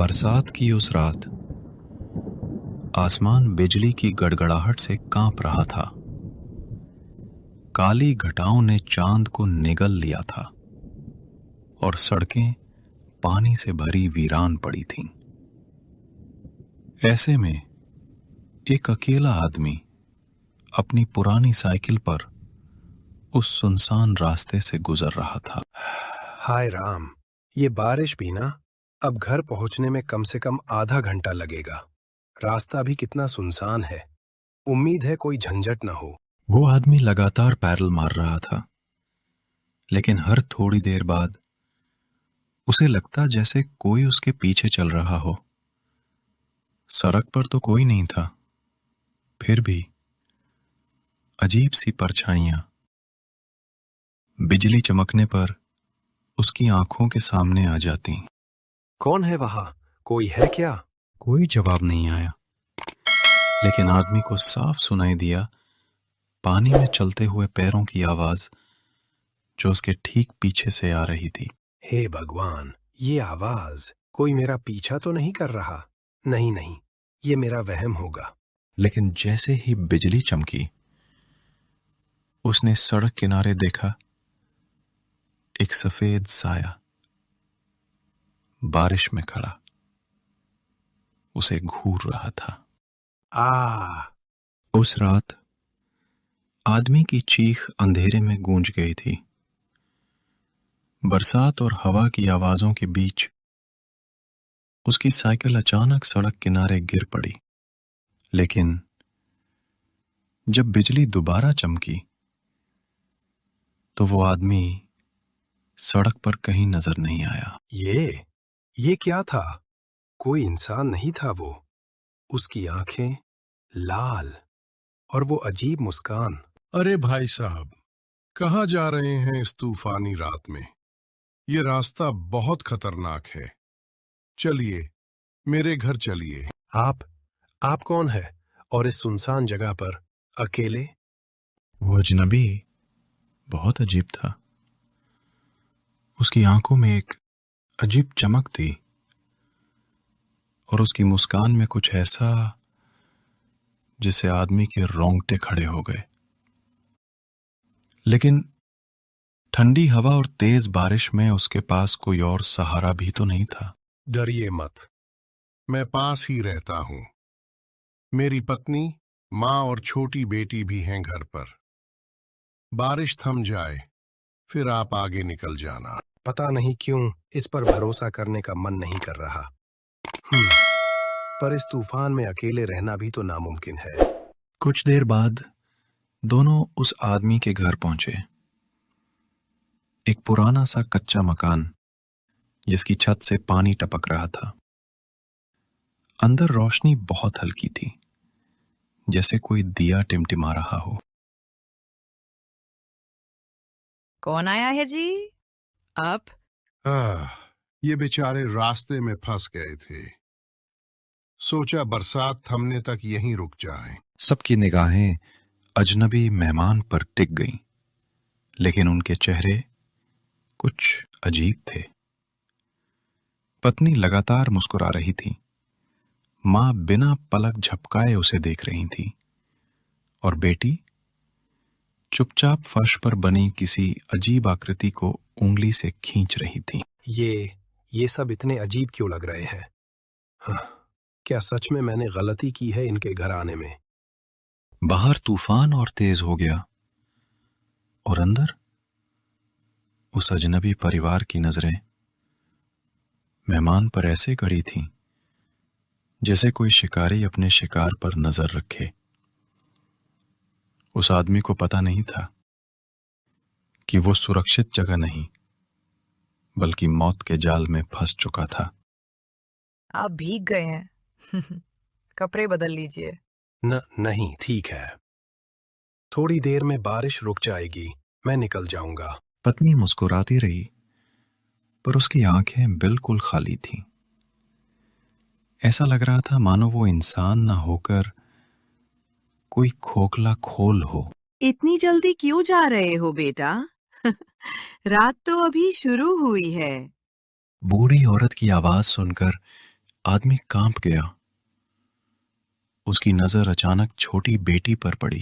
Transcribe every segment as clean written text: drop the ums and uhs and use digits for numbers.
बरसात की उस रात आसमान बिजली की गड़गड़ाहट से कांप रहा था। काली घटाओं ने चांद को निगल लिया था और सड़कें पानी से भरी वीरान पड़ी थीं। ऐसे में एक अकेला आदमी अपनी पुरानी साइकिल पर उस सुनसान रास्ते से गुजर रहा था। हाय राम, ये बारिश भी ना। अब घर पहुंचने में कम से कम आधा घंटा लगेगा। रास्ता भी कितना सुनसान है। उम्मीद है कोई झंझट ना हो। वो आदमी लगातार पैडल मार रहा था, लेकिन हर थोड़ी देर बाद उसे लगता जैसे कोई उसके पीछे चल रहा हो। सड़क पर तो कोई नहीं था, फिर भी अजीब सी परछाइयां बिजली चमकने पर उसकी आंखों के सामने आ जाती। कौन है वहां? कोई है क्या? कोई जवाब नहीं आया, लेकिन आदमी को साफ सुनाई दिया पानी में चलते हुए पैरों की आवाज जो उसके ठीक पीछे से आ रही थी। हे भगवान, ये आवाज! कोई मेरा पीछा तो नहीं कर रहा? नहीं नहीं, ये मेरा वहम होगा। लेकिन जैसे ही बिजली चमकी, उसने सड़क किनारे देखा एक सफेद साया बारिश में खड़ा उसे घूर रहा था। उस रात आदमी की चीख अंधेरे में गूंज गई थी। बरसात और हवा की आवाजों के बीच उसकी साइकिल अचानक सड़क किनारे गिर पड़ी। लेकिन जब बिजली दोबारा चमकी तो वो आदमी सड़क पर कहीं नजर नहीं आया। ये क्या था? कोई इंसान नहीं था वो। उसकी आंखें लाल और वो अजीब मुस्कान। अरे भाई साहब, कहाँ जा रहे हैं इस तूफानी रात में? ये रास्ता बहुत खतरनाक है। चलिए, मेरे घर चलिए। आप कौन है और इस सुनसान जगह पर अकेले? वो अजनबी बहुत अजीब था। उसकी आंखों में एक अजीब चमक थी और उसकी मुस्कान में कुछ ऐसा जिससे आदमी के रोंगटे खड़े हो गए। लेकिन ठंडी हवा और तेज बारिश में उसके पास कोई और सहारा भी तो नहीं था। डरिए मत, मैं पास ही रहता हूँ। मेरी पत्नी, माँ और छोटी बेटी भी हैं घर पर। बारिश थम जाए, फिर आप आगे निकल जाना। पता नहीं क्यों इस पर भरोसा करने का मन नहीं कर रहा। पर इस तूफान में अकेले रहना भी तो नामुमकिन है। कुछ देर बाद दोनों उस आदमी के घर पहुंचे। एक पुराना सा कच्चा मकान जिसकी छत से पानी टपक रहा था। अंदर रोशनी बहुत हल्की थी, जैसे कोई दिया टिमटिमा रहा हो। कौन आया है जी? आप? ये बेचारे रास्ते में फंस गए थे। सोचा बरसात थमने तक यहीं रुक जाएं। सबकी निगाहें अजनबी मेहमान पर टिक गईं, लेकिन उनके चेहरे कुछ अजीब थे। पत्नी लगातार मुस्कुरा रही थी, मां बिना पलक झपकाए उसे देख रही थी और बेटी चुपचाप फर्श पर बनी किसी अजीब आकृति को उंगली से खींच रही थी। ये सब इतने अजीब क्यों लग रहे हैं? क्या सच में मैंने गलती की है इनके घर आने में? बाहर तूफान और तेज हो गया और अंदर उस अजनबी परिवार की नजरें मेहमान पर ऐसे गड़ी थीं जैसे कोई शिकारी अपने शिकार पर नजर रखे। उस आदमी को पता नहीं था कि वो सुरक्षित जगह नहीं बल्कि मौत के जाल में फंस चुका था। आप भीग गए हैं। कपड़े बदल लीजिए। नहीं, ठीक है। थोड़ी देर में बारिश रुक जाएगी, मैं निकल जाऊंगा। पत्नी मुस्कुराती रही, पर उसकी आंखें बिल्कुल खाली थीं। ऐसा लग रहा था मानो वो इंसान ना होकर कोई खोखला खोल हो। इतनी जल्दी क्यों जा रहे हो बेटा? रात तो अभी शुरू हुई है। बूढ़ी औरत की आवाज सुनकर आदमी कांप गया। उसकी नजर अचानक छोटी बेटी पर पड़ी,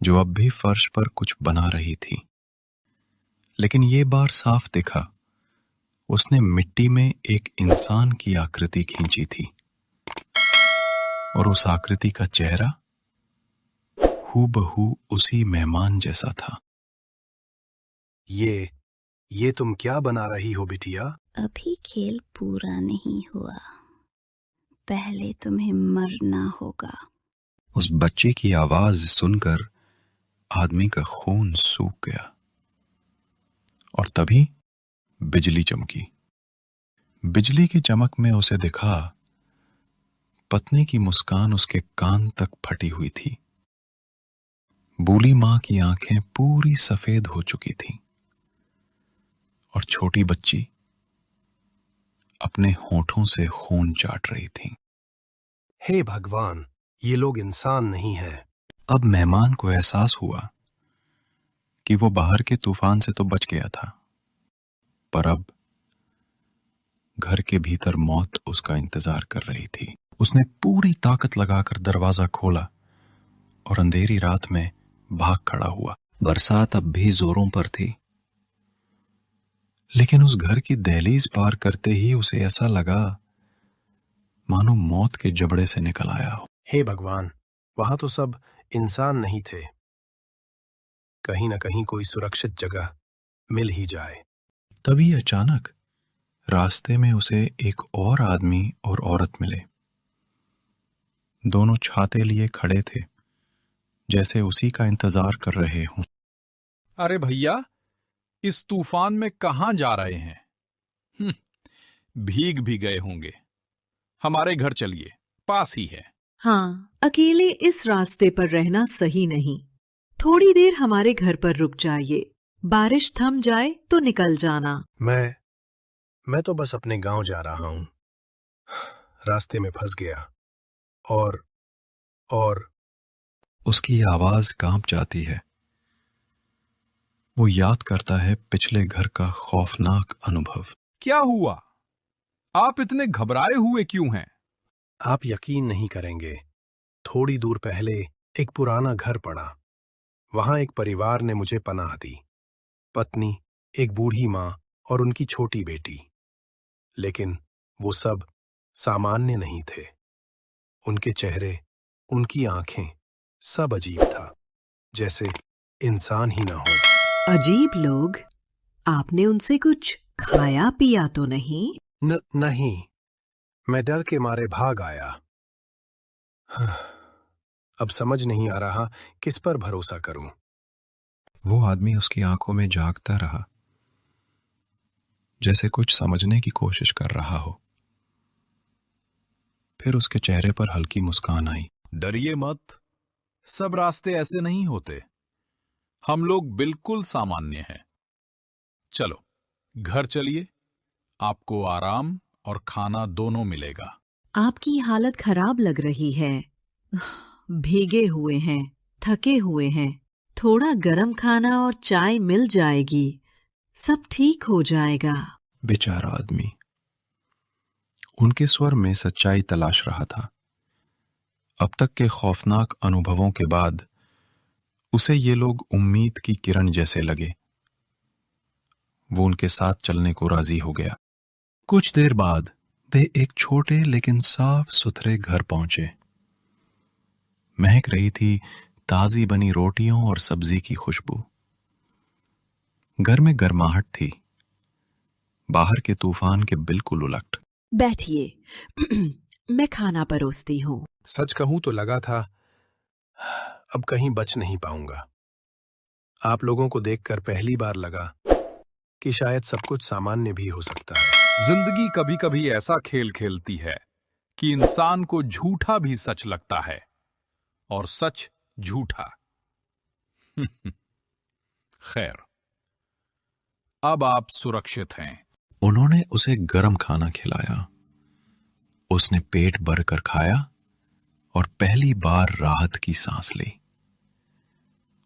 जो अब भी फर्श पर कुछ बना रही थी। लेकिन ये बार साफ दिखा, उसने मिट्टी में एक इंसान की आकृति खींची थी, और उस आकृति का चेहरा हूबहू उसी मेहमान जैसा था। ये तुम क्या बना रही हो बिटिया? अभी खेल पूरा नहीं हुआ, पहले तुम्हें मरना होगा। उस बच्चे की आवाज सुनकर आदमी का खून सूख गया, और तभी बिजली चमकी। बिजली की चमक में उसे दिखा पत्नी की मुस्कान उसके कान तक फटी हुई थी। बूली मां की आंखें पूरी सफेद हो चुकी थीं, और छोटी बच्ची अपने होठों से खून चाट रही थी। हे भगवान, ये लोग इंसान नहीं हैं। अब मेहमान को एहसास हुआ कि वो बाहर के तूफान से तो बच गया था, पर अब घर के भीतर मौत उसका इंतजार कर रही थी। उसने पूरी ताकत लगाकर दरवाजा खोला और अंधेरी रात में भाग खड़ा हुआ। बरसात अब भी जोरों पर थी, लेकिन उस घर की दहलीज पार करते ही उसे ऐसा लगा मानो मौत के जबड़े से निकल आया हो। हे भगवान, वहां तो सब इंसान नहीं थे। कहीं न कहीं कोई सुरक्षित जगह मिल ही जाए। तभी अचानक रास्ते में उसे एक और आदमी और औरत मिले। दोनों छाते लिए खड़े थे, जैसे उसी का इंतजार कर रहे हों। अरे भैया, इस तूफान में कहां जा रहे हैं? भीग भी गए होंगे। हमारे घर चलिए, पास ही है। हाँ, अकेले इस रास्ते पर रहना सही नहीं। थोड़ी देर हमारे घर पर रुक जाइए। बारिश थम जाए तो निकल जाना। मैं तो बस अपने गांव जा रहा हूं। रास्ते में फंस गया और उसकी आवाज कांप जाती है। वो याद करता है पिछले घर का खौफनाक अनुभव। क्या हुआ? आप इतने घबराए हुए क्यों हैं? आप यकीन नहीं करेंगे, थोड़ी दूर पहले एक पुराना घर पड़ा। वहां एक परिवार ने मुझे पनाह दी। पत्नी, एक बूढ़ी मां और उनकी छोटी बेटी। लेकिन वो सब सामान्य नहीं थे। उनके चेहरे, उनकी आंखें, सब अजीब था, जैसे इंसान ही ना हो। अजीब लोग? आपने उनसे कुछ खाया पिया तो नहीं? नहीं, मैं डर के मारे भाग आया। अब समझ नहीं आ रहा किस पर भरोसा करूं। वो आदमी उसकी आंखों में झांकता रहा, जैसे कुछ समझने की कोशिश कर रहा हो। फिर उसके चेहरे पर हल्की मुस्कान आई। डरिए मत, सब रास्ते ऐसे नहीं होते। हम लोग बिल्कुल सामान्य हैं। चलो, घर चलिए, आपको आराम और खाना दोनों मिलेगा। आपकी हालत खराब लग रही है। भीगे हुए हैं, थके हुए हैं। थोड़ा गरम खाना और चाय मिल जाएगी, सब ठीक हो जाएगा। बेचारा आदमी उनके स्वर में सच्चाई तलाश रहा था। अब तक के खौफनाक अनुभवों के बाद उसे ये लोग उम्मीद की किरण जैसे लगे। वो उनके साथ चलने को राजी हो गया। कुछ देर बाद वे एक छोटे लेकिन साफ सुथरे घर पहुंचे। महक रही थी ताजी बनी रोटियों और सब्जी की खुशबू। घर में गर्माहट थी, बाहर के तूफान के बिल्कुल उलट। बैठिए, मैं खाना परोसती हूँ। सच कहूं तो लगा था अब कहीं बच नहीं पाऊंगा। आप लोगों को देखकर पहली बार लगा कि शायद सब कुछ सामान्य भी हो सकता है। जिंदगी कभी कभी ऐसा खेल खेलती है कि इंसान को झूठा भी सच लगता है और सच झूठा। खैर, अब आप सुरक्षित हैं। उन्होंने उसे गरम खाना खिलाया। उसने पेट भरकर खाया और पहली बार राहत की सांस ली।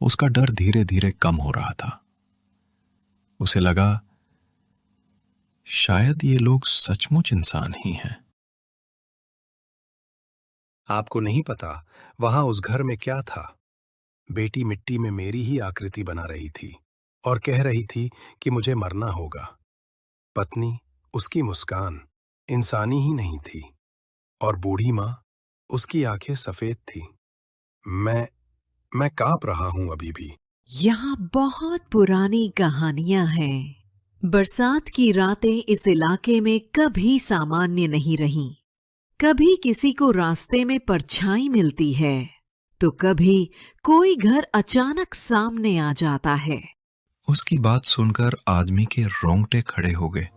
उसका डर धीरे धीरे कम हो रहा था। उसे लगा शायद ये लोग सचमुच इंसान ही हैं। आपको नहीं पता वहां उस घर में क्या था। बेटी मिट्टी में मेरी ही आकृति बना रही थी और कह रही थी कि मुझे मरना होगा। पत्नी, उसकी मुस्कान इंसानी ही नहीं थी, और बूढ़ी माँ, उसकी आंखें सफेद थी। मैं कांप रहा हूं अभी भी। यहाँ बहुत पुरानी कहानियां हैं। बरसात की रातें इस इलाके में कभी सामान्य नहीं रहीं। कभी किसी को रास्ते में परछाई मिलती है, तो कभी कोई घर अचानक सामने आ जाता है। उसकी बात सुनकर आदमी के रोंगटे खड़े हो गए।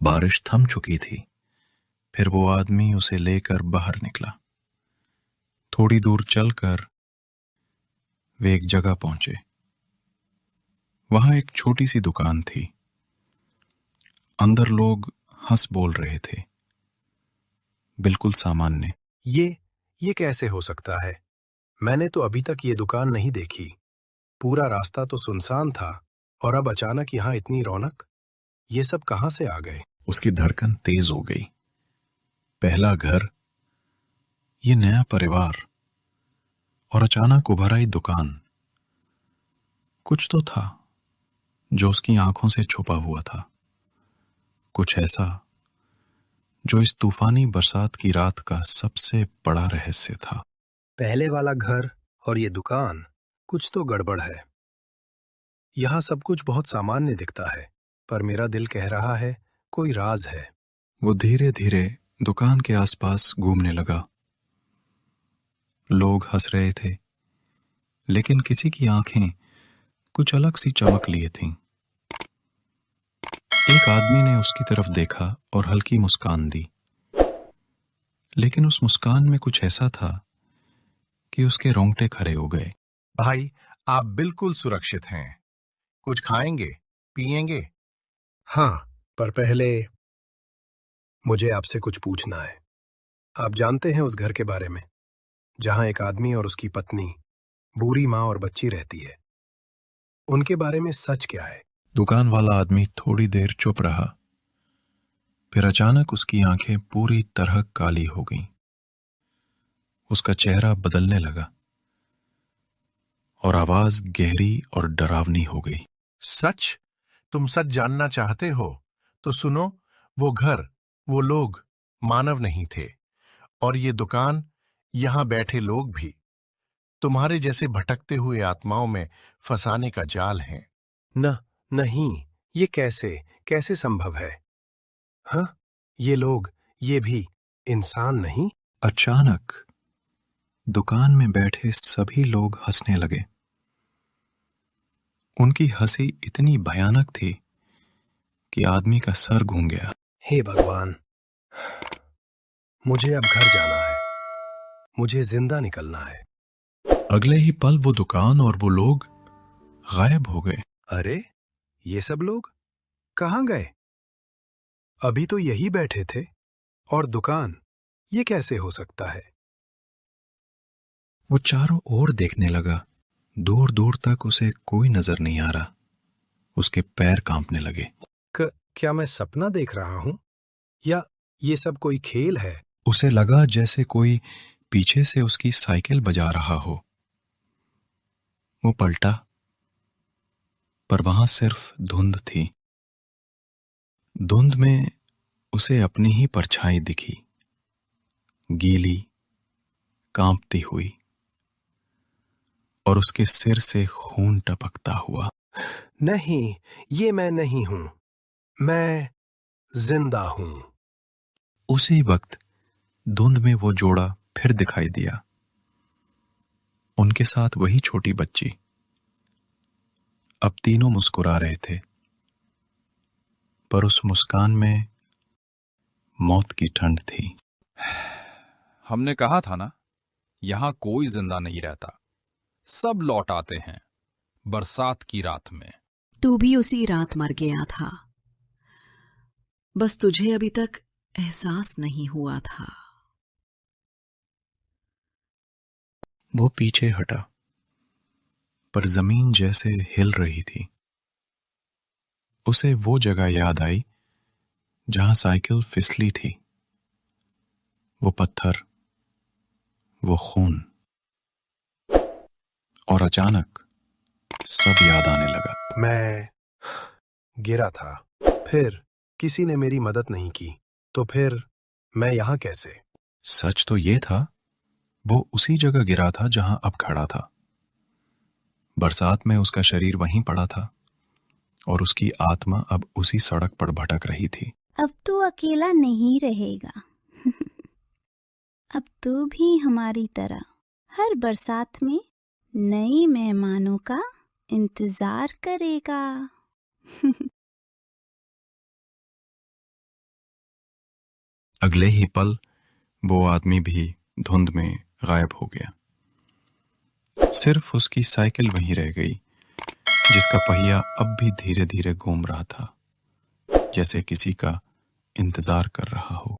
बारिश थम चुकी थी। फिर वो आदमी उसे लेकर बाहर निकला। थोड़ी दूर चलकर वे एक जगह पहुंचे। वहां एक छोटी सी दुकान थी। अंदर लोग हंस बोल रहे थे, बिल्कुल सामान्य। ये कैसे हो सकता है? मैंने तो अभी तक ये दुकान नहीं देखी। पूरा रास्ता तो सुनसान था, और अब अचानक यहाँ इतनी रौनक। ये सब कहाँ से आ गए? उसकी धड़कन तेज हो गई। पहला घर, ये नया परिवार, और अचानक उभर आई दुकान। कुछ तो था जो उसकी आंखों से छुपा हुआ था, कुछ ऐसा जो इस तूफानी बरसात की रात का सबसे बड़ा रहस्य था। पहले वाला घर और ये दुकान, कुछ तो गड़बड़ है। यहाँ सब कुछ बहुत सामान्य दिखता है, पर मेरा दिल कह रहा है कोई राज है। वो धीरे धीरे दुकान के आसपास घूमने लगा। लोग हंस रहे थे, लेकिन किसी की आंखें कुछ अलग सी चमक लिए थीं। एक आदमी ने उसकी तरफ देखा और हल्की मुस्कान दी, लेकिन उस मुस्कान में कुछ ऐसा था कि उसके रोंगटे खड़े हो गए। भाई, आप बिल्कुल सुरक्षित हैं। कुछ खाएंगे, पिएंगे? हाँ, पर पहले मुझे आपसे कुछ पूछना है। आप जानते हैं उस घर के बारे में, जहां एक आदमी और उसकी पत्नी, बूढ़ी माँ और बच्ची रहती है? उनके बारे में सच क्या है? दुकान वाला आदमी थोड़ी देर चुप रहा। फिर अचानक उसकी आंखें पूरी तरह काली हो गईं। उसका चेहरा बदलने लगा और आवाज गहरी और डरावनी हो गई। सच? तुम सच जानना चाहते हो तो सुनो। वो घर, वो लोग मानव नहीं थे, और ये दुकान, यहां बैठे लोग भी तुम्हारे जैसे भटकते हुए आत्माओं में फंसाने का जाल है। नहीं, ये कैसे संभव है? हाँ, ये लोग, ये भी इंसान नहीं? अचानक दुकान में बैठे सभी लोग हंसने लगे। उनकी हंसी इतनी भयानक थी कि आदमी का सर घूम गया। हे भगवान, मुझे अब घर जाना है। मुझे जिंदा निकलना है। अगले ही पल वो दुकान और वो लोग गायब हो गए। अरे, ये सब लोग कहाँ गए? अभी तो यही बैठे थे। और दुकान, ये कैसे हो सकता है? वो चारों ओर देखने लगा। दूर दूर तक उसे कोई नजर नहीं आ रहा। उसके पैर कांपने लगे। क्या मैं सपना देख रहा हूं, या ये सब कोई खेल है? उसे लगा जैसे कोई पीछे से उसकी साइकिल बजा रहा हो। वो पलटा, पर वहां सिर्फ धुंध थी। धुंध में उसे अपनी ही परछाई दिखी, गीली, कांपती हुई, और उसके सिर से खून टपकता हुआ। नहीं, ये मैं नहीं हूं। मैं जिंदा हूं। उसी वक्त धुंध में वो जोड़ा फिर दिखाई दिया। उनके साथ वही छोटी बच्ची। अब तीनों मुस्कुरा रहे थे, पर उस मुस्कान में मौत की ठंड थी। हमने कहा था ना, यहां कोई जिंदा नहीं रहता। सब लौट आते हैं बरसात की रात में। तू भी उसी रात मर गया था, बस तुझे अभी तक एहसास नहीं हुआ था। वो पीछे हटा, पर जमीन जैसे हिल रही थी। उसे वो जगह याद आई जहां साइकिल फिसली थी, वो पत्थर, वो खून, और अचानक सब याद आने लगा। मैं गिरा था, फिर किसी ने मेरी मदद नहीं की, तो फिर मैं यहाँ कैसे? सच तो ये था, वो उसी जगह गिरा था जहां अब खड़ा था। बरसात में उसका शरीर वहीं पड़ा था और उसकी आत्मा अब उसी सड़क पर भटक रही थी। अब तू अकेला नहीं रहेगा। अब तू भी हमारी तरह हर बरसात में नए मेहमानों का इंतजार करेगा। अगले ही पल वो आदमी भी धुंध में गायब हो गया। सिर्फ उसकी साइकिल वहीं रह गई, जिसका पहिया अब भी धीरे धीरे घूम रहा था, जैसे किसी का इंतजार कर रहा हो।